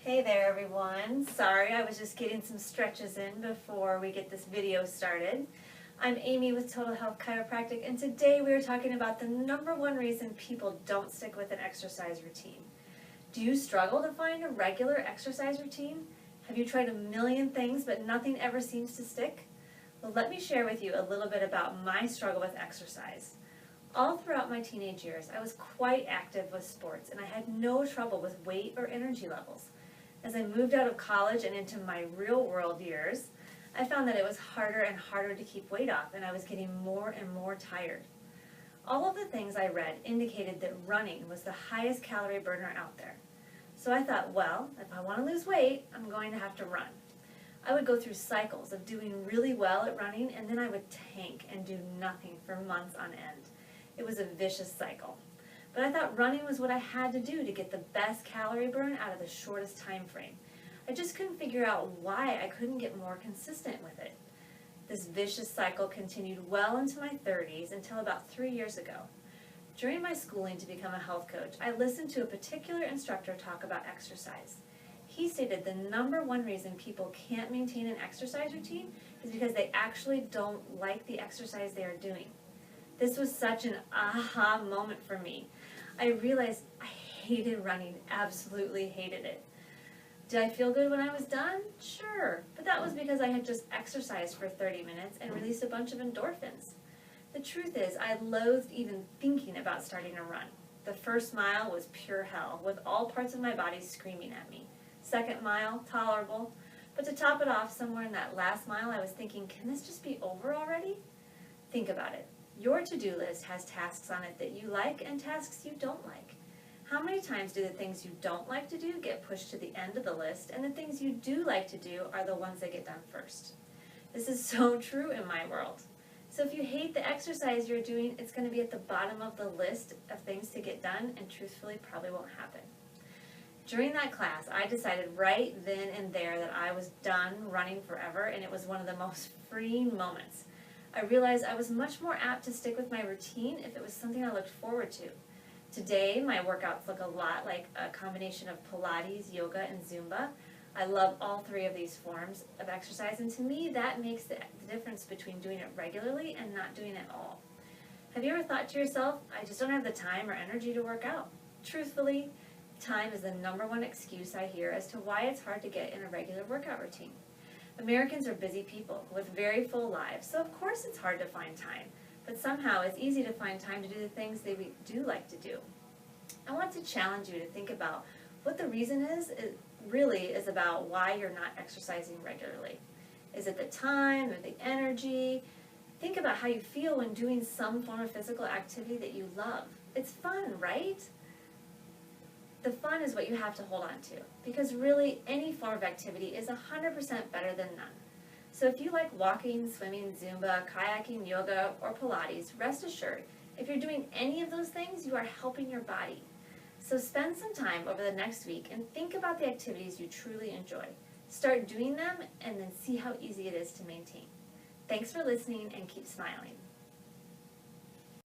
Hey there everyone. Sorry, I was just getting some stretches in before we get this video started. I'm Amy with Total Health Chiropractic, and today we are talking about the number one reason people don't stick with an exercise routine. Do you struggle to find a regular exercise routine? Have you tried a million things but nothing ever seems to stick? Well, let me share with you a little bit about my struggle with exercise. All throughout my teenage years, I was quite active with sports and I had no trouble with weight or energy levels. As I moved out of college and into my real world years, I found that it was harder and harder to keep weight off and I was getting more and more tired. All of the things I read indicated that running was the highest calorie burner out there. So I thought, well, if I want to lose weight, I'm going to have to run. I would go through cycles of doing really well at running and then I would tank and do nothing for months on end. It was a vicious cycle. But I thought running was what I had to do to get the best calorie burn out of the shortest time frame. I just couldn't figure out why I couldn't get more consistent with it. This vicious cycle continued well into my 30s until about 3 years ago. During my schooling to become a health coach, I listened to a particular instructor talk about exercise. He stated the number one reason people can't maintain an exercise routine is because they actually don't like the exercise they are doing. This was such an aha moment for me. I realized I hated running, absolutely hated it. Did I feel good when I was done? Sure, but that was because I had just exercised for 30 minutes and released a bunch of endorphins. The truth is, I loathed even thinking about starting a run. The first mile was pure hell, with all parts of my body screaming at me. Second mile, tolerable, but to top it off, somewhere in that last mile, I was thinking, can this just be over already? Think about it. Your to-do list has tasks on it that you like and tasks you don't like. How many times do the things you don't like to do get pushed to the end of the list, and the things you do like to do are the ones that get done first? This is so true in my world. So if you hate the exercise you're doing, it's going to be at the bottom of the list of things to get done, and truthfully probably won't happen. During that class, I decided right then and there that I was done running forever, and it was one of the most freeing moments. I realized I was much more apt to stick with my routine if it was something I looked forward to. Today, my workouts look a lot like a combination of Pilates, yoga, and Zumba. I love all three of these forms of exercise, and to me, that makes the difference between doing it regularly and not doing it at all. Have you ever thought to yourself, I just don't have the time or energy to work out? Truthfully, time is the number one excuse I hear as to why it's hard to get in a regular workout routine. Americans are busy people with very full lives, so of course it's hard to find time, but somehow it's easy to find time to do the things they do like to do. I want to challenge you to think about what the reason is. It really is about why you're not exercising regularly. Is it the time or the energy? Think about how you feel when doing some form of physical activity that you love. It's fun, right? The fun is what you have to hold on to, because really any form of activity is 100% better than none. So if you like walking, swimming, Zumba, kayaking, yoga, or Pilates, rest assured, if you're doing any of those things, you are helping your body. So spend some time over the next week and think about the activities you truly enjoy. Start doing them and then see how easy it is to maintain. Thanks for listening and keep smiling.